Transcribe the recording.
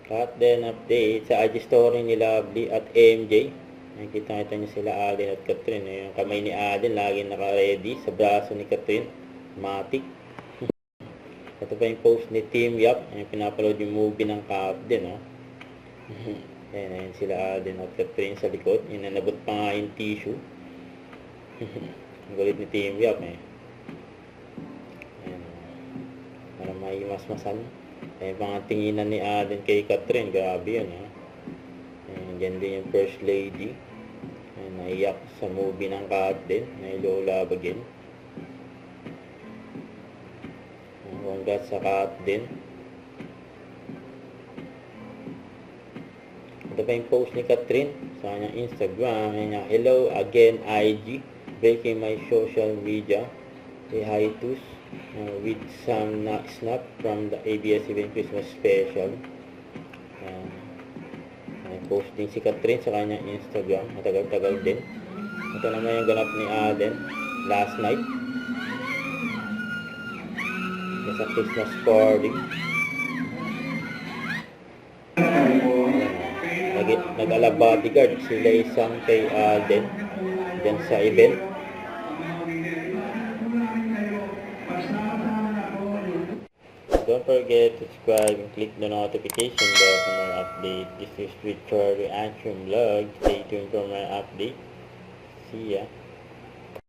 At then update sa IG story ni Lovely at MJ. Nakikita niyo sila Alden at Catherine. Yung kamay ni Alden laging naka-ready sa braso ni Catherine. Matic. Ito pa yung post ni Team Yap. Yung pinapaload yung movie ng Captain. Ayan sila Alden at Catherine sa likod. Inanabot pa nga yung tissue. Ang gulit ni Team Yap Ayan. Para may masmasan. Ayan pa nga tinginan ni Alden kay Catherine. Grabe yun. Ayan, dyan din yung First Lady. Ayan, naiyak sa movie ng Captain. Nailola bagin. Congrats sa Captain. Ito pa yung post ni Catherine sa kanyang Instagram. Ayan, hello again IG. Breaking my social media. Say hi to with some snap from the ABS-CBN Christmas special. Post din si Catherine sa kanyang Instagram. Matagal-tagal din. Ito naman yung ganap ni Alden last night. Sa Christmas party. Nag-ala bodyguard sila isang kay Alden dyan sa event. Don't forget to subscribe and click the notification bell for more updates. This is Richard Antrim Vlog. Stay tuned for more updates. See ya.